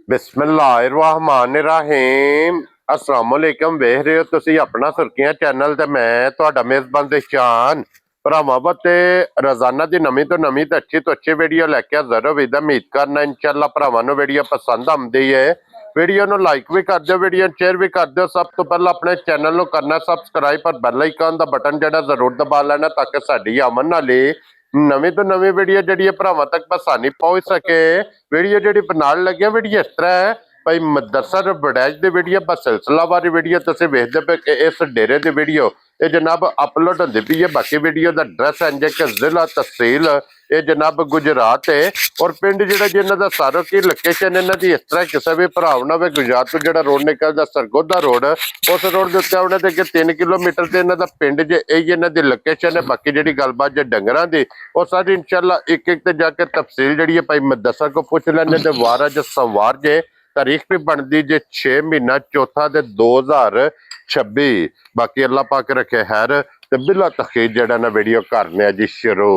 बिस्मिल्लाहिर्रहमानिर्रहीम अस्सलाम वालेकुम। वेख रहे हो तुसी अपना सुर्खियां चैनल ते मैं तुहाडा मेजबान दिशान भरावां ते रोजाना दी नवीं तो अच्छी वीडियो लैके हाज़र हो। उम्मीद करना इंशाअल्लाह भरावां नूं वीडियो पसंद आउंदी है। वीडियो नूं लाइक भी कर दो, वीडियो शेयर भी कर दो। सब तो पहले अपने चैनल नूं करना सबसक्राइब पर बैल आइकन दा बटन जिहड़ा जरूर दबा लेना ताकि साडी आमन वाली नवीं तो नवीं वीडियो जिहड़ी भरावां तक आसानी पहुंच सके। वीडियो जिहड़ी बनाउण लगे वीडियो इस तरह है भाई मुदस्सर वड़ैच दी वीडियो बस सिलसिलावारी वीडियो तुसीं वेखदे पे कि इस डेरे दी वीडियो ये जनाब अपलोड होंदी पई है। बाकी वीडियो दा एड्रैस है कि जिला तहसील ये जनाब गुजरात है और पिंड जिहड़ा जिन्हां दा सारो की लोकेशन इन्हां दी इस तरह किसी भी भरा ना वे गुजरात तो जिहड़ा रोड निकलदा सरगोधा रोड उस रोड के उत्ते उन्हां दे अगे 3 किलोमीटर ते इन्हां दा पिंड जे यही इन्हां दी लोकेशन है। बाकी जिहड़ी गलबात जे डंगरां दी वो सारी इंशाअल्लाह एक एक ते जाके तफसील जिहड़ी है भाई मुदस्सर को पुछ लैने ते वार अज सोमवार जे तारीख भी बनती जे 6 महीना चौथा दे 2026। बाकी अल्लाह पाक रखे खैर ते बिला तखीर जड़ा ना वीडियो करने जी शुरू।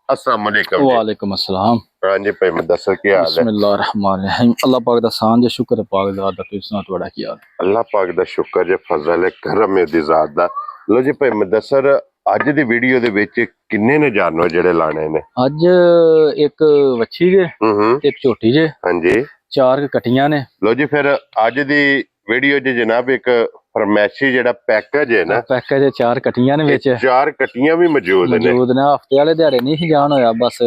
अस्सलाम वालेकुम। वालेकुम अस्सलाम। हां जी भाई मुदस्सर क्या हाल है? बिस्मिल्लाहिर्रहमानिर्रहीम। अल्लाह पाक दा सान जे शुक्र है पाक ज़ात दा, तुसीं सुना तुहाडा की हाल? अल्लाह पाक दा शुक्र जे फजल है करम है दी ज़ात दा। लो जी भाई मुदस्सर अज दी वीडियो दे विच किन्ने ने जानवर जेड़े लाने ने? अज एक वच्छी जे एक झोटी जे हां जी 4 कटियां ने। लो जी फिर अज दी वीडियो च जनाब एक फरमैशी जेड़ा पैकेज है ना, पैकेज 4 कटियां ने विच 4 कटियां भी मौजूद ने। हफ्ते वाले दिहाड़े नहीं ही जान होया बस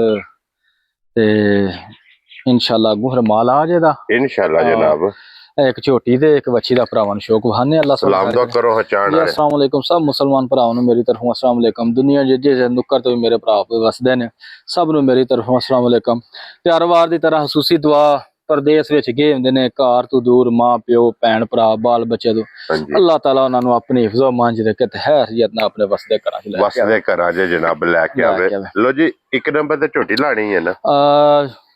ते इंशाअल्लाह अगू फिर माल आ जेदा इंशाअल्लाह जनाब। एक झोटी ते एक वच्छी दा भरावां नूं शौक वहाने अल्लाह सलाम दुआ करो हचान वाले। अस्सलाम वालेकुम सब मुसलमान भरावां नूं मेरी तरफों अस्सलाम वालेकुम। दुनिया जिस नुक्कर तो मेरे भरा वसदे ने सब नूं मेरी तरफों अस्सलाम वालेकुम। ते हर वार दी तरह खसूसी दुआ परदेस विच गए हुंदे ने घर तो दूर मां प्यो भैन भरा बाल बच्चे तो अल्लाह ताला उन्हां नूं अपनी हिफ्ज़ो मान च रखे ते हैसियत नाल अपने वसदे घरां च वसदे घरां च जनाब लैके आवे। लो जी एक नंबर ते झोटी लानी है ना?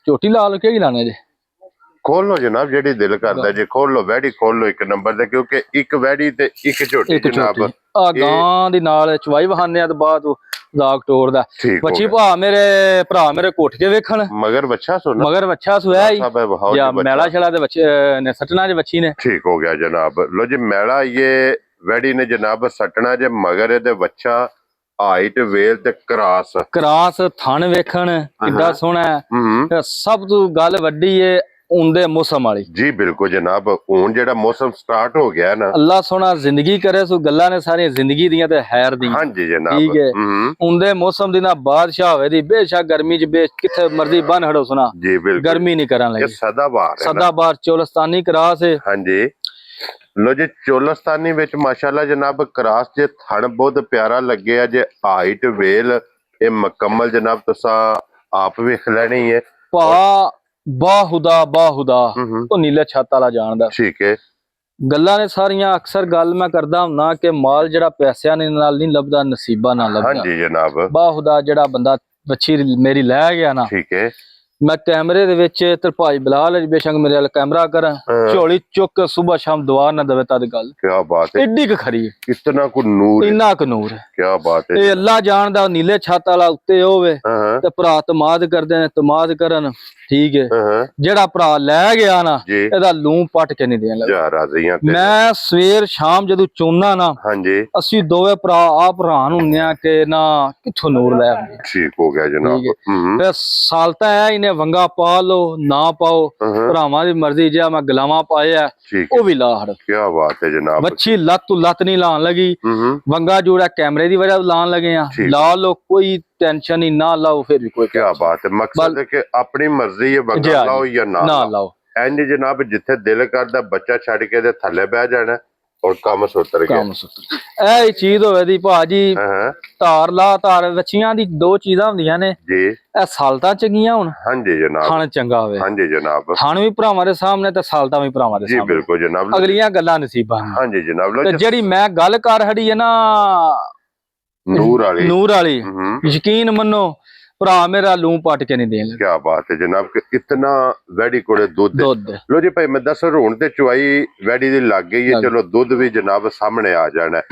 झोटी लाल केड़ी लाने जे? खोल लो जनाब जेडी दिल करदा जे खोल लो वैडी खोल लो एक नंबर ते क्योंकि एक वैडी ते एक झोटी जनाब आ गां दी नाल चवाई वहाने आ ते बाद दाग टोरदा बच्ची भा मेरे भरा मेरे कोठ के वेखण मगर बच्चा सुना मगर बच्चा सुया ही या मैला छड़ा दे बच्चे ने सटना जे बच्ची ने। ठीक हो गया जनाब। लो जी मैला ये वैडी ने जनाब सटना जे मगर दे बच्चा हाइट वेल ते क्रॉस थन वेखण किड्डा सोहना है। सब तो गल वड्डी है उनदे मौसम वाली जी बिल्कुल जनाब। हुन जेड़ा मौसम स्टार्ट हो गया ना अल्लाह सोना जिंदगी करे सो गल्लां ने सारी जिंदगी दियां ते खैर दी। हां जी जनाब ठीक है। उनदे मौसम दी ना बादशाह होवे दी बेशक गर्मी च किथे मर्जी बन हड़ो सुना जी बिल्कुल गर्मी नहीं करन लगी। सदाबहार चोलस्तानी क्रॉस है। हां जी लो जी चोलस्तानी विच माशाल्लाह जनाब क्रॉस जे थन बहुत प्यारा लगे है जे हाइट वेल ये मुकम्मल जनाब तुसा आप वेख लेनी है। बाहुदा तो नीले छत वाला जानदा ठीक है। गल्लां ने सारियां अक्सर गल मैं करदा हुंदा कि माल जेड़ा पैसियां नाल नहीं लभदा नसीबा नाल लभदा। हां जी जनाब बाहुदा जेड़ा बंदा बच्ची मेरी लै गया ना ठीक है मैं कैमरे दे विच तरपाई बिलाल बेशक मेरे वाल कैमरा कर झोली चुक सुबह शाम दुआ ना दवे तद गल क्या बात है एडी क खरी कितना को नूर इन्ना क नूर है क्या बात है। अल्लाह जानदा नीले छत वाला उत्ते होवे ते भरा तमाद करदे ने तमाद करन ठीक है। जेड़ा भरा लै गया ना एदा लूं पट के नहीं देन लगा। मैं सवेर शाम जदों चोना ना हां जी असी दोवे भरा आप हैरान हुंदे आ कि ना किथों नूर लै ठीक हो गया जनाब। ते सालता है इन्हें वंगा पा लो ना पाओ भरावां दी मर्जी जे मैं गलावा पाया ओ भी ला हड़। क्या बात है जनाब। बच्ची लत तो लत नहीं लान लगी वंगा जोड़ा कैमरे दी वजह लान लगे हैं ला लो कोई टेंशन ही ना लाओ फिर भी कोई क्या बात है। मकसद है कि अपनी मर्जी है वंगा लाओ या ना लाओ इंज जनाब जिथे दिल करदा बच्चा छड़ के दे थल्ले बैठ जाना और काम सुतर गया। ए चीज होवे दी भाजी धार ला धार बच्चियां दी दो चीजां हुंदियां ने जी ए सालता चंगियां हुन हां जी जनाब खान चंगा होवे हां जी जनाब खान भी भरावां दे सामने ते सालता भी भरावां दे सामने जी बिल्कुल जनाब अगलियां गल्लां नसीबां हां जी जनाब। ते जेड़ी मैं गल कर हड़ी है ना नूर वाली यकीन मनो भरा मेरा लूं पट के नहीं देन। क्या बात है जनाब कि इतना वैडी कोले दूध लो जी भाई मैं दस हुण ते चवाई वैडी दी लग गई है चलो दूध भी जनाब सामने आ जाना है।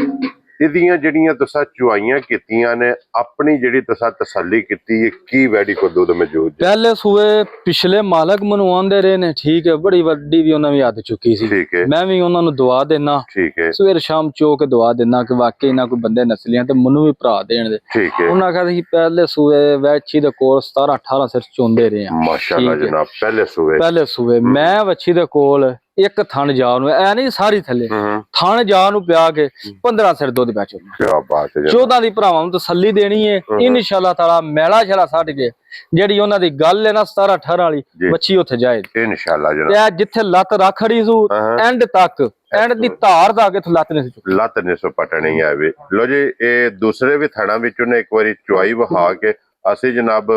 ਇਹਦੀਆਂ ਜਿਹੜੀਆਂ ਤੁਸੀਂ ਚੁਆਈਆਂ ਕੀਤੀਆਂ ਨੇ ਆਪਣੀ ਜਿਹੜੀ ਤੁਸੀਂ ਤਸੱਲੀ ਕੀਤੀ ਹੈ ਕੀ ਵੈੜੀ ਕੋ ਦੁੱਧ ਮੌਜੂਦ ਹੈ? ਪਹਿਲੇ ਸੂਏ ਪਿਛਲੇ ਮਾਲਕ ਮੈਨੂੰ ਆਂਦੇ ਰਹੇ ਨੇ, ਠੀਕ ਹੈ, ਬੜੀ ਵੱਡੀ ਵੀ ਉਹਨਾਂ ਵੀ ਹੱਦ ਚੁੱਕੀ ਸੀ, ਠੀਕ ਹੈ, ਮੈਂ ਵੀ ਉਹਨਾਂ ਨੂੰ ਦੁਆ ਦੇਣਾ, ਠੀਕ ਹੈ, ਸਵੇਰ ਸ਼ਾਮ ਚੋ ਕੇ ਦੁਆ ਦੇਣਾ ਕਿ ਵਾਕਈ ਇਹਨਾਂ ਕੋਈ ਬੰਦੇ ਨਸਲੀਆਂ ਤੇ ਮੈਨੂੰ ਵੀ ਭਰਾ ਦੇਣ ਦੇ। ਠੀਕ ਹੈ, ਉਹਨਾਂ ਕਹਿੰਦੇ ਸੀ ਪਹਿਲੇ ਸੂਏ ਵੈਛੀ ਦੇ ਕੋਲ 17-18 ਸਿਰ ਚੋਂਦੇ ਰਹੇ ਆ। ਮਾਸ਼ਾਅੱਲਾ ਜਨਾਬ, ਪਹਿਲੇ ਸੂਏ ਮੈਂ ਵੱਛੀ ਦੇ ਕੋਲ ਇੱਕ ਥਣ ਜਾ ਨੂੰ ਐ ਨਹੀਂ ਸਾਰੀ ਥੱਲੇ ਥਣ ਜਾ ਨੂੰ ਪਿਆ ਕੇ 15 ਸਿਰ ਦੁੱਧ ਪਿਆ ਚੋਣਾ। ਕੀ ਬਾਤ ਹੈ, 14 ਦੀ ਭਰਾਵਾਂ ਨੂੰ ਤਸੱਲੀ ਦੇਣੀ ਹੈ ਇਨਸ਼ਾਅੱਲਾ ਤਾਲਾ। ਮੈਲਾ ਛਲਾ ਛੱਡ ਕੇ ਜਿਹੜੀ ਉਹਨਾਂ ਦੀ ਗੱਲ ਹੈ ਨਾ 17-18 ਵਾਲੀ ਵੱਛੀ ਉੱਥੇ ਜਾਏ ਇਨਸ਼ਾਅੱਲਾ ਜਨਾਬ। ਤੇ ਜਿੱਥੇ ਲੱਤ ਰੱਖੜੀ ਸੂ ਐਂਡ ਤੱਕ ਐਂਡ ਦੀ ਧਾਰ ਦਾ ਕੇ ਲੱਤ ਨਹੀਂ ਸੋ ਪਟਣੀ ਆਵੇ। ਲੋ ਜੀ ਇਹ ਦੂਸਰੇ ਵੀ ਥਣਾ ਵਿੱਚੋਂ ਨੇ ਇੱਕ ਵਾਰੀ ਚੁਆਈ ਵਹਾ ਕੇ ਅਸੀਂ ਜਨਾਬ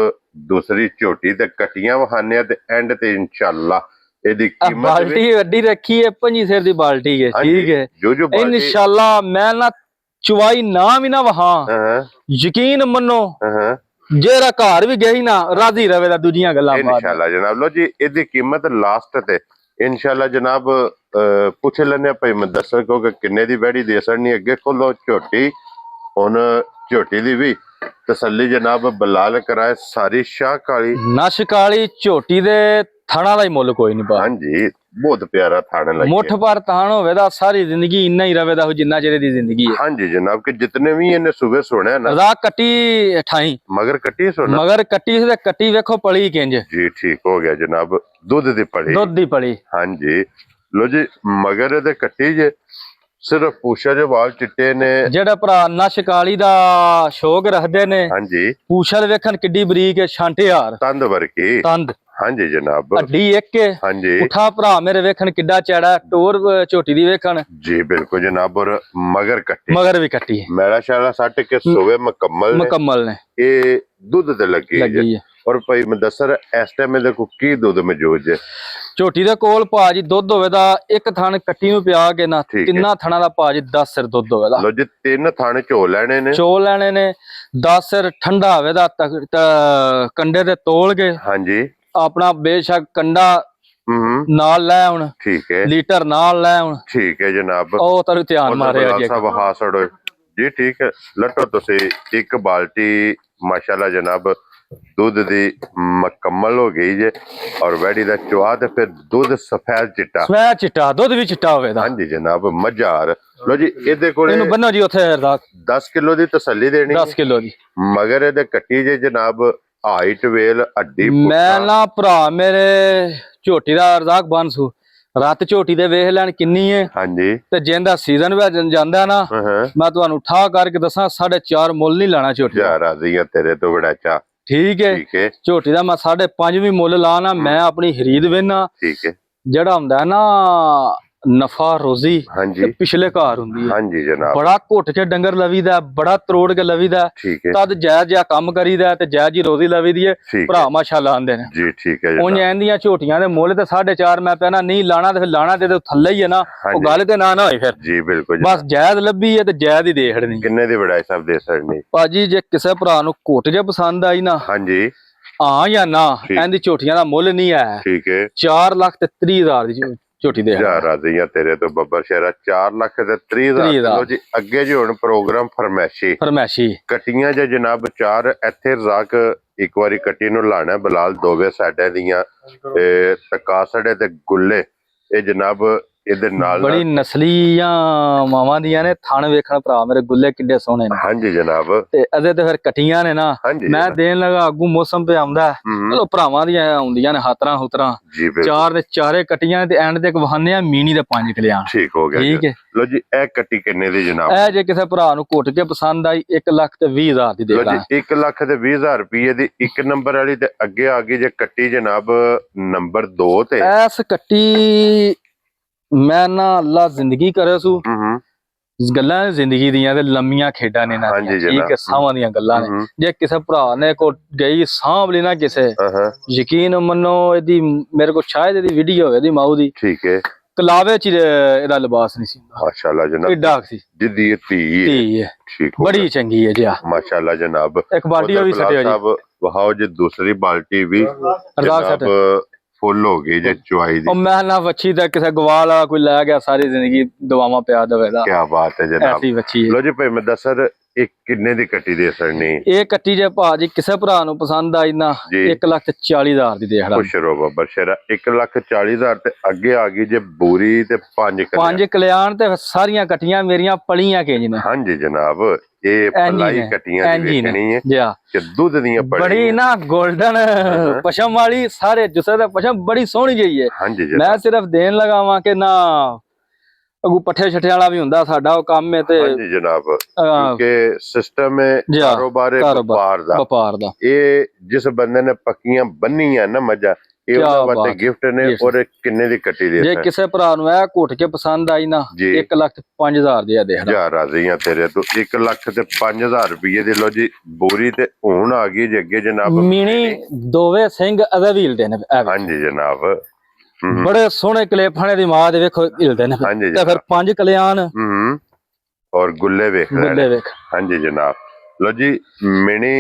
ਦੂਸਰੀ ਝੋਟੀ ਤੇ ਕਟੀਆਂ ਵਹਾਨੇ ਤੇ ਐਂਡ ਤੇ ਇਨਸ਼ਾਅੱਲਾ ਇਹਦੀ ਕੀਮਤ ਬਾਲਟੀ ਵੱਡੀ ਰੱਖੀ ਹੈ 25 ਸਿਰ ਦੀ ਬਾਲਟੀ ਹੈ, ਠੀਕ ਹੈ, ਜੋ ਇਨਸ਼ਾਅੱਲਾ। ਮੈਂ ਨਾ ਚੁਆਈ ਨਾ ਵੀ ਨਾ ਵਹਾ ਯਕੀਨ ਮੰਨੋ ਜਿਹੜਾ ਘਰ ਵੀ ਗਈ ਨਾ ਰਾਜ਼ੀ ਰਵੇ ਦਾ ਦੂਜੀਆਂ ਗੱਲਾਂ ਇਨਸ਼ਾਅੱਲਾ ਜਨਾਬ। ਲੋ ਜੀ ਇਹਦੀ ਕੀਮਤ ਲਾਸਟ ਤੇ ਇਨਸ਼ਾਅੱਲਾ ਜਨਾਬ ਪੁੱਛ ਲੈਣੇ ਭਾਈ ਮੁਦੱਸਰ ਕੋ ਕਿ ਕਿੰਨੇ ਦੀ ਵੈੜੀ ਦੇ ਸਕਣੀ ਅੱਗੇ ਖੋਲੋ ਝੋਟੀ। ਹੁਣ ਝੋਟੀ ਦੀ ਵੀ ਤਸੱਲੀ ਜਨਾਬ ਬਲਾਲ ਕਰਾਏ ਸਾਰੀ ਸ਼ਾਹ ਕਾਲੀ ਨਸ਼ ਕਾਲੀ ਝੋਟੀ ਦੇ ਥਾਣਾ ਦਾ ਹੀ ਮੁੱਲ ਕੋਈ ਨਹੀਂ ਪਾ। ਹਾਂਜੀ ਬਹੁਤ ਪਿਆਰਾ ਥਾਣਾ ਲੱਗੀ ਮੁੱਠ ਪਰ ਥਾਣ ਹੋਵੇ ਦਾ ਸਾਰੀ ਜ਼ਿੰਦਗੀ ਇੰਨਾ ਹੀ ਰਵੇ ਦਾ ਜਿੰਨਾ ਚਿਰ ਦੀ ਜ਼ਿੰਦਗੀ ਹੈ। ਹਾਂਜੀ ਜਨਾਬ ਕਿ ਜਿਤਨੇ ਵੀ ਇਹਨੇ ਸੂਬੇ ਸੁਣਿਆ ਨਾ ਰਜ਼ਾ ਕੱਟੀ 28 ਮਗਰ ਕੱਟੀ ਸੁਣਾ ਮਗਰ ਕੱਟੀ ਤੇ ਕੱਟੀ ਵੇਖੋ ਪਲੀ ਕਿੰਜ ਜੀ। ਠੀਕ ਹੋ ਗਿਆ ਜਨਾਬ, ਦੁੱਧ ਦੀ ਪਲੀ ਹਾਂਜੀ। ਲੋ ਜੀ ਮਗਰ ਇਹਦੇ ਕੱਟੀ ਜੇ ਸਿਰਫ ਪੂਛਾ ਦੇ ਵਾਲ ਚਿੱਟੇ ਨੇ। ਜਿਹੜਾ ਭਰਾ ਨਸ਼ ਕਾਲੀ ਦਾ ਸ਼ੌਕ ਰੱਖਦੇ ਨੇ ਹਾਂਜੀ ਪੂਛਲ ਵੇਖਣ ਕਿੱਡੀ ਬਰੀਕ ਹੈ, ਛਾਂਟੇ ਹਾਰ ਤੰਦ ਵਰਗੀ ਤੰਦ। ਹਾਂਜੀ ਜਨਾਬ ਅੱਡੀ ਇੱਕ ਹਾਂਜੀ ਉਠਾ ਭਰਾ ਮੇਰੇ ਵੇਖਣ ਕਿੱਡਾ ਚੈੜਾ ਟੋਰ ਝੋਟੀ ਦੀ ਵੇਖਣ ਜੀ। ਬਿਲਕੁਲ ਜਨਾਬ। ਔਰ ਮਗਰ ਵੀ ਕੱਟੀ ਮੈਲਾ ਸ਼ਾਲਾ ਸੱਟ ਕੇ ਸੋਵੇ ਮੁਕੰਮਲ ਨੇ ਇਹ ਦੁੱਧ ਤੇ ਲੱਗੀ ਹੈ। ਔਰ ਭਾਈ ਮੁਦੱਸਰ ਇਸ ਟਾਈਮ ਇਹਦੇ ਕੋ ਕੀ ਦੁੱਧ ਮੌਜੂਦ ਹੈ? ਝੋਟੀ ਦੇ ਕੋਲ ਭਾਜੀ ਦੁੱਧ ਹੋਵੇ ਦਾ ਇੱਕ ਥਣ ਕੱਟੀ ਨੂੰ ਪਿਆ ਕੇ ਨਾ ਤਿੰਨਾਂ ਥਣਾਂ ਦਾ ਭਾਜੀ 10 ਸਿਰ ਦੁੱਧ ਹੋਵੇ ਦਾ। ਲੋ ਜੀ 3 ਥਣ ਝੋ ਲੈਣੇ ਨੇ 10 ਸਿਰ ਠੰਡਾ ਹੋਵੇ ਦਾ ਕੰਡੇ ਤੇ ਤੋਲ ਕੇ ਹਾਂਜੀ ਆਪਣਾ ਬੇਸ਼ੱਕ ਕੰਡਾ ਨਾਲ ਲੈ ਆਉਣ, ਠੀਕ ਹੈ, ਲੀਟਰ ਨਾਲ ਲੈ ਆਉਣ, ਠੀਕ ਹੈ ਜਨਾਬ। ਉਹ ਤਾਂ ਧਿਆਨ ਮਾਰਿਆ ਜੀ ਜੀ ਠੀਕ ਹੈ। ਲੱਟੋ ਤੁਸੀਂ ਇੱਕ ਬਾਲਟੀ ਮਾਸ਼ਾਅੱਲਾ ਜਨਾਬ ਦੁੱਧ ਦੀ ਮੁਕੰਮਲ ਹੋ ਗਈ ਜੇ। ਔਰ ਵੈੜੀ ਦਾ ਚੁਆ ਤੇ ਫਿਰ ਦੁੱਧ ਸਫੈਦ ਚਿੱਟਾ ਦੁੱਧ ਵੀ ਚਿੱਟਾ ਹੋਵੇ ਦਾ ਹਾਂਜੀ ਜਨਾਬ ਮੱਝਾਰ। ਲੋ ਜੀ ਇਹਦੇ ਕੋਲ ਇਹਨੂੰ ਬੰਨੋ ਜੀ ਉੱਥੇ 10 ਕਿਲੋ ਦੀ ਤਸੱਲੀ ਦੇਣੀ 10 ਕਿਲੋ ਦੀ ਮਗਰ ਇਹਦੇ ਕੱਟੀ ਜੇ ਜਨਾਬ ਹਾਈਟ ਵੇਲ ਅੱਡੀ। ਮੈਂ ਨਾ ਭਰਾ ਮੇਰੇ ਝੋਟੀ ਦਾ ਰਜ਼ਾਕ ਬੰਸੂ ਰਾਤ ਝੋਟੀ ਦੇ ਵੇਖ ਲੈਣ ਕਿੰਨੀ ਹੈ ਹਾਂਜੀ ਤੇ ਜਿੰਦਾ ਸੀਜ਼ਨ ਵੀ ਜਾਂਦਾ ਨਾ ਮੈਂ ਤੁਹਾਨੂੰ ਠਾ ਕਰਕੇ ਦੱਸਾਂ 4.5 ਮੁੱਲ ਨਹੀਂ ਲਾਣਾ ਝੋਟੀ ਦਾ। ਰਾਜ਼ੀ ਤੇਰੇ ਤੋਂ ਬੜਾ ਚਾ ਠੀਕ ਹੈ। ਝੋਟੀ ਦਾ ਮੈਂ 5.5 ਵੀ ਮੁੱਲ ਲਾਣਾ। ਮੈਂ ਆਪਣੀ ਖਰੀਦ ਵੇਨਾ ਠੀਕ ਹੈ ਜਿਹੜਾ ਹੁੰਦਾ ਨਾ ਨਫਾ ਰੋਜ਼ੀ ਤੇ ਪਿਛਲੇ ਘਰ ਹੁੰਦੀ ਹੈ ਹਾਂਜੀ ਜਨਾਬ। ਬੜਾ ਘੁੱਟ ਕੇ ਡੰਗਰ ਲਵੀਦਾ, ਬੜਾ ਤਰੋੜ ਕੇ ਲਵੀਦਾ, ਤਦ ਜਾਇਜ਼ ਜਿਹਾ ਕੰਮ ਕਰੀਦਾ ਤੇ ਜਾਇਜ਼ ਹੀ ਰੋਜ਼ੀ ਲਵੀਦੀ ਹੈ। ਭਰਾ ਮਾਸ਼ਾਅੱਲਾ ਆਂਦੇ ਨੇ ਜੀ। ਠੀਕ ਹੈ। ਉਹ ਜਾਂਦੀਆਂ ਝੋਟੀਆਂ ਦੇ ਮੁੱਲ ਤੇ 4.5 ਮੈਂ ਪਹਿਨਾ ਨਹੀਂ ਲਾਣਾ ਤੇ ਫਿਰ ਲਾਣਾ ਤੇ ਥੱਲੇ ਹੀ ਹੈ ਨਾ, ਉਹ ਗੱਲ ਤੇ ਨਾ ਹੋਏ ਫਿਰ ਜੀ। ਬਿਲਕੁਲ ਬਸ ਜਾਇਜ਼ ਲੱਭੀ ਹੈ ਤੇ ਜਾਇਜ਼ ਹੀ ਦੇਖੜਨੀ। ਕਿੰਨੇ ਦੀ ਬੜਾਈ ਸਾਹਿਬ ਦੇ ਸਕਣੀ ਭਾਜੀ? ਜੇ ਕਿਸੇ ਭਰਾ ਨੂੰ ਘੁੱਟ ਕੇ ਪਸੰਦ ਆਈ ਨਾ ਹਾਂਜੀ ਹਾਂ ਜਾਂ ਨਾ ਇਹਦੀ ਝੋਟੀਆਂ ਦਾ ਮੁੱਲ ਨਹੀਂ ਹੈ ਠੀਕ ਹੈ 4,30,000 ਦੀ ਝੋਟੀ ਦੇ ਰਾਜ਼ੀਆਂ ਤੇਰੇ ਤੋਂ ਬੱਬਰ ਸ਼ਹਿਰਾ 4,30,000। ਲੋ ਜੀ ਅੱਗੇ ਜੀ ਹੁਣ ਪ੍ਰੋਗਰਾਮ ਫਰਮੈਸ਼ੀ ਕਟੀਆਂ ਜੇ ਜਨਾਬ 4 ਇੱਥੇ ਰਜ਼ਾਕ ਇੱਕ ਵਾਰੀ ਕੱਟੀ ਨੂੰ ਲਾਣਾ ਬਲਾਲ ਦੋਵੇਂ ਸਾਈਡਾਂ ਦੀਆਂ ਤਕਾਸੜੇ ਤੇ ਗੁੱਲੇ ਇਹ ਜਨਾਬ ਇਹਦੇ ਨਾਲ ਬੜੀ ਨਸਲੀਆਂ ਮਾਵਾਂ ਦੀਆਂ ਨੇ। ਥਣ ਵੇਖਣ ਭਰਾ ਮੇਰੇ ਗੁੱਲੇ ਕਿੱਡੇ ਸੋਹਣੇ ਨੇ ਹਾਂਜੀ ਜਨਾਬ। ਤੇ ਅਜੇ ਤੇ ਫਿਰ ਕਟੀਆਂ ਨੇ ਨਾ ਮੈਂ ਦੇਣ ਲਗਾ ਅੱਗੂ ਮੌਸਮ ਤੇ ਆਉਂਦਾ ਚਲੋ ਭਰਾਵਾਂ ਦੀਆਂ ਆਉਂਦੀਆਂ ਨੇ ਹਾਤਰਾਂ ਹੁਤਰਾਂ 4 ਦੇ 4 ਕਟੀਆਂ ਤੇ ਐਂਡ ਤੇ ਵਹਾਨੇ ਆ ਮੀਨੀ ਦੇ 5 ਕਲਿਆਣ ਠੀਕ ਹੋ ਗਿਆ। ਠੀਕ ਹੈ। ਲੋ ਜੀ ਇਹ ਕੱਟੀ ਕਿੰਨੇ ਦੀ ਜਨਾਬ? ਇਹ ਜੇ ਕਿਸੇ ਭਰਾ ਨੂੰ ਘੁੱਟ ਕੇ ਪਸੰਦ ਆਈ 1,20,000 ਦੀ ਦੇ ਦਾਂ। 1,20,000 ਰੁਪਏ ਦੀ ਇੱਕ ਨੰਬਰ ਵਾਲੀ ਤੇ ਅੱਗੇ ਆ ਗਈ ਜੇ ਕੱਟੀ ਜਨਾਬ ਨੰਬਰ 2 ਤੇ ਐਸ ਕੱਟੀ ਮੈਂ ਨਾ ਅੱਲਾ ਜ਼ਿੰਦਗੀ ਕਰੇ ਸੂ ਗੱਲਾਂ ਜ਼ਿੰਦਗੀ ਦੀਆਂ ਤੇ ਲੰਮੀਆਂ ਖੇਡਾਂ ਨੇ ਨਾ ਠੀਕ ਹੈ ਸਾਵਾਂ ਦੀਆਂ ਗੱਲਾਂ ਨੇ। ਜੇ ਕਿਸੇ ਭਰਾ ਨੇ ਕੋ ਗਈ ਸਾਂਭ ਲਈ ਨਾ ਕਿਸੇ ਯਕੀਨ ਮੰਨੋ ਇਹਦੀ ਮੇਰੇ ਕੋਲ ਸ਼ਾਇਦ ਇਹਦੀ ਵੀਡੀਓ ਹੋਵੇ ਦੀ ਮਾਊ ਦੀ ਠੀਕ ਹੈ ਕਲਾਵੇ ਚ ਇਹਦਾ ਲਿਬਾਸ ਨਹੀਂ ਸੀ ਮਾਸ਼ਾਅੱਲਾ ਜਨਾਬ ਕਿੱਡਾ ਸੀ ਜਿੱਦੀ ਧੀ ਹੈ ਠੀਕ ਬੜੀ ਚੰਗੀ ਹੈ ਜੀ ਮਾਸ਼ਾਅੱਲਾ ਜਨਾਬ। ਇੱਕ ਬਾਲਟੀ ਵੀ ਸਟਿਆ ਜੀ ਵਹਾਓ ਜੀ ਦੂਸਰੀ ਬਾਲਟੀ ਵੀ ਜਨਾਬ ਫੁੱਲ ਹੋ ਗਈ ਜੇ ਚੁਆਈ ਦੀ। ਉਹ ਮੈਂ ਨਾ ਵੱਛੀ ਦਾ ਕਿਸੇ ਗਵਾਲ ਵਾਲਾ ਕੋਈ ਲੈ ਗਿਆ ਸਾਰੀ ਜ਼ਿੰਦਗੀ ਦਵਾਵਾਂ ਪਿਆ ਦੇਵੇ ਦਾ। ਕੀ ਬਾਤ ਹੈ ਜਨਾਬ। ਐਸੀ ਵੱਛੀ ਲੋ ਜੀ ਭਾਈ ਮੈਂ ਦੱਸਰ ਇਹ ਕਿੰਨੇ ਦੀ ਕੱਟੀ ਦੇ ਸਰਨੀ? ਇਹ ਕੱਟੀ ਜੇ ਭਾਜੀ ਕਿਸੇ ਭਰਾ ਨੂੰ ਪਸੰਦ ਆਈ ਨਾ 1,40,000 ਦੀ ਦੇਖ ਲਾ। ਖੁਸ਼ ਰਹੋ ਬਾਬਾ ਸ਼ੇਰਾ। 1,40,000 ਤੇ ਅੱਗੇ ਆ ਗਈ ਜੇ ਬੂਰੀ ਤੇ 5 ਕਲਿਆਣ ਤੇ ਸਾਰੀਆਂ ਕੱਟੀਆਂ ਮੇਰੀਆਂ ਪਲੀਆਂ ਕਿੰਜ ਨੇ। ਹਾਂਜੀ ਜਨਾਬ ਇਹ ਪਲਾਈ ਕੱਟੀਆਂ ਦੀ ਵੇਖਣੀ ਹੈ ਕਿ ਦੁੱਧ ਦੀਆਂ ਬੜੀ ਨਾ ਗੋਲਡਨ ਪਸ਼ਮ ਵਾਲੀ ਸਾਰੇ ਜੁਸੇ ਦੇ ਪਸ਼ਮ ਬੜੀ ਸੋਹਣੀ ਜਿਹੀ ਹੈ। ਮੈਂ ਸਿਰਫ ਦੇਣ ਲਗਾਵਾਂ ਕਿ ਨਾ ਅਗੂ ਪੱਠੇ ਛੱਠੇ ਵਾਲਾ ਵੀ ਹੁੰਦਾ ਸਾਡਾ ਉਹ ਕੰਮ ਹੈ ਤੇ ਹਾਂਜੀ ਜਨਾਬ ਕਿਉਂਕਿ ਸਿਸਟਮ ਹੈ ਕਾਰੋਬਾਰ ਵਪਾਰ ਦਾ। ਇਹ ਜਿਸ ਬੰਦੇ ਨੇ ਪੱਕੀਆਂ ਬੰਨੀਆਂ ਨਾ ਮੱਝਾਂ ਇਹ ਉਹਨਾਂ ਵਾਸਤੇ ਗਿਫਟ ਨੇ। ਔਰ ਕਿੰਨੇ ਦੀ ਕੱਟੀ ਦੇ? ਜੇ ਕਿਸੇ ਭਰਾ ਨੂੰ ਇਹ ਘੁੱਟ ਕੇ ਪਸੰਦ ਆਈ ਨਾ 1,05,000 ਦੀ ਆ ਦੇਖ ਲੈ। ਜਾ ਰਾਜ਼ੀਆਂ ਤੇਰੇ ਤੋਂ 1,05,000 ਰੁਪਏ ਦੀ। ਲੋ ਜੀ ਬੋਰੀ ਤੇ ਹੁਣ ਆ ਗਈ ਜੇ ਅੱਗੇ ਜਨਾਬ ਮੀਣੀ ਦੋਵੇਂ ਸਿੰਘ ਅਦਵੀਲ ਦੇ ਨੇ। ਹਾਂਜੀ ਜਨਾਬ ਬੜੇ ਸੋਹਣੇ ਕਲੇਫਾਣੇ ਦੀ ਮਾਂ ਦੇ ਵੇਖੋ ਹਿਲਦੇ ਨੇ ਤੇ ਫਿਰ 5 ਕਲਿਆਣ ਔਰ ਗੁੱਲੇ ਵੇਖ ਲੈ। ਹਾਂਜੀ ਜਨਾਬ ਲੋ ਜੀ ਮਿਣੀ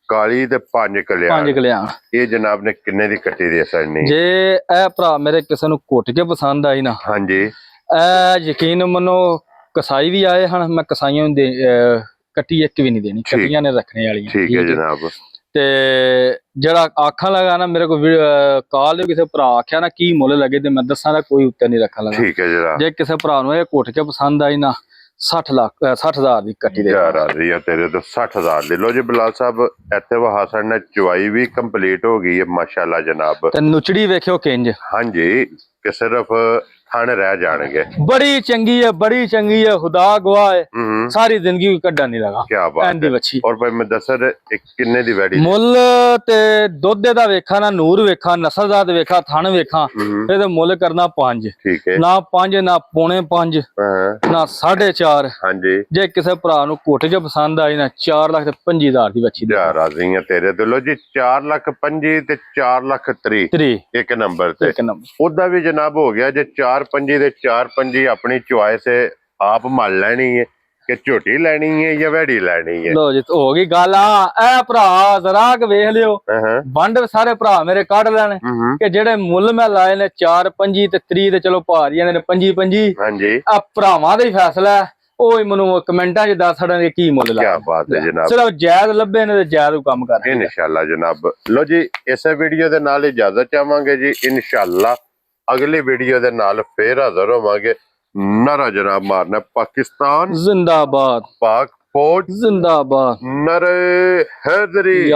ਕਾਲੀ ਤੇ 5 ਕਲਿਆਣ ਇਹ ਜਨਾਬ ਨੇ ਕਿੰਨੇ ਦੀ ਕੱਟੀ ਦੀ ਸਰਨੀ? ਜੇ ਇਹ ਭਰਾ ਮੇਰੇ ਕਿਸੇ ਨੂੰ ਘੁੱਟ ਕੇ ਪਸੰਦ ਆਈ ਨਾ ਹਾਂਜੀ ਇਹ ਯਕੀਨ ਮੰਨੋ ਕਸਾਈ ਵੀ ਆਏ ਹਨ ਮੈਂ ਕਸਾਈਆਂ ਨੂੰ ਕੱਟੀ ਇੱਕ ਵੀ ਨਹੀਂ ਦੇਣੀ ਕੱਟੀਆਂ ਨੇ ਰੱਖਣੇ ਵਾਲੀਆਂ। ਠੀਕ ਹੈ ਜਨਾਬ। ਤੇ ਜਿਹੜਾ ਆਖਾਂ ਲਗਾ ਨਾ ਮੇਰੇ ਕੋਲ ਕਾਲ ਕਿਸੇ ਭਰਾ ਆਖਿਆ ਨਾ ਕੀ ਮੁੱਲ ਲੱਗੇ ਤੇ ਮੈਂ ਦੱਸਾਂ ਦਾ ਕੋਈ ਉੱਤੇ ਨਹੀਂ ਰੱਖਣ ਲੱਗਾ। ਠੀਕ ਹੈ ਜਨਾਬ। ਜੇ ਕਿਸੇ ਭਰਾ ਨੂੰ ਇਹ ਘੁੱਟ ਕੇ ਪਸੰਦ ਆਈ ਨਾ 60,000 ਦੀ ਕੱਟੀ ਦੇ ਰਾਜ਼ੀ ਆ ਤੇਰੇ ਤੋਂ 60,000 ਦੀ। ਲੋ ਜੀ ਬਲਾਲ ਸਾਹਿਬ ਇੱਥੇ ਵਹਾਸਣ ਨੇ ਚੁਆਈ ਵੀ ਕੰਪਲੀਟ ਹੋ ਗਈ ਹੈ ਮਾਸ਼ਾਅੱਲਾ ਜਨਾਬ। ਤੇ ਨੁਚੜੀ ਵੇਖਿਓ ਕਿੰਜ। ਹਾਂਜੀ ਕਿ ਸਿਰਫ ਥਣ ਰਹਿ ਜਾਣਗੇ। ਬੜੀ ਚੰਗੀ ਹੈ ਖੁਦਾ ਗਵਾਹ ਹੈ ਸਾਰੀ ਜ਼ਿੰਦਗੀ ਕੱਢਣ ਨਹੀਂ ਲਗਾ। ਕੀ ਬਾਤ ਹੈ। ਔਰ ਭਾਈ ਮੈਂ ਦੱਸਰ ਕਿੰਨੇ ਦੀ ਵੈੜੀ? ਮੁੱਲ ਤੇ ਦੁੱਧ ਦਾ ਵੇਖਾਂ ਨਾ ਨੂਰ ਵੇਖਾਂ ਨਸਲਜ਼ਾਤ ਵੇਖਾਂ ਥਣ ਵੇਖਾਂ ਇਹਦੇ ਮੁੱਲ ਕਰਨਾ 5। ਠੀਕ ਹੈ ਨਾ 5 ਨਾ ਪੌਣੇ 5 ਨਾ 4.5। ਹਾਂਜੀ ਜੇ ਕਿਸੇ ਭਰਾ ਨੂੰ ਘੁੱਟ ਕੇ ਪਸੰਦ ਆਈ ਨਾ 4,25,000 ਦੀ ਬੱਚੀ ਦੇ ਰਾਜ਼ੀ ਆ ਤੇਰੇ ਤੇ। ਲੋ ਜੀ 4,25,000 ਤੇ 4,30,000 ਇੱਕ ਨੰਬਰ ਤੇ। ਉਹਦਾ ਵੀ ਜਨਾਬ ਹੋ ਗਿਆ ਜੇ 4,25,000 ਦੇ 4,25,000 ਆਪਣੀ ਚੁਆਇਸ ਹੈ ਆਪ ਮਲ ਲੈਣੀ ਹੈ ਕਿ ਝੋਟੀ ਲੈਣੀ ਹੈ ਜਾਂ ਵੈੜੀ ਲੈਣੀ ਹੈ। ਲੋ ਜੀ ਹੋ ਗਈ ਗੱਲ ਆ ਇਹ ਭਰਾ ਜ਼ਰਾ ਕ ਵੇਖ ਲਿਓ ਵੰਡ ਸਾਰੇ ਭਰਾ ਮੇਰੇ ਕੱਢ ਲੈਣ ਕਿ ਜਿਹੜੇ ਮੁੱਲ ਮੈਂ ਲਾਏ ਨੇ 4,25,000 ਤੇ 30 ਤੇ ਚਲੋ ਭਾਰ ਜਾਂਦੇ ਨੇ 25,25। ਹਾਂਜੀ ਆ ਭਰਾਵਾਂ ਦਾ ਹੀ ਫੈਸਲਾ ਹੈ ਉਹ ਮੈਨੂੰ ਕਮੈਂਟਾਂ 'ਚ ਦੱਸ ਦੇ ਕੀ ਮੁੱਲ ਲਾਇਆ। ਕੀ ਬਾਤ ਹੈ ਜਨਾਬ। ਸਿਰਫ ਜਾਇਜ਼ ਲੱਭੇ ਨੇ ਤੇ ਜਾਇਜ਼ ਕੰਮ ਕਰਦੇ ਇਨਸ਼ਾਅੱਲਾ ਜਨਾਬ। ਲੋ ਜੀ ਇਸੇ ਵੀਡੀਓ ਦੇ ਨਾਲ ਇਜਾਜ਼ਤ ਚਾਹਾਂਗੇ ਜੀ। ਇਨਸ਼ਾਅੱਲਾ ਅਗਲੀ ਵੀਡੀਓ ਦੇ ਨਾਲ ਫੇਰ ਹਾਜ਼ਰ ਹੋਵਾਂਗੇ। ਨਾਰਾ ਜਨਾਬ ਮਾਰਨਾ ਪਾਕਿਸਤਾਨ ਜ਼ਿੰਦਾਬਾਦ, ਪਾਕ ਫੌਜ ਜ਼ਿੰਦਾਬਾਦ, ਨਾਰੇ ਹੈਦਰੀ।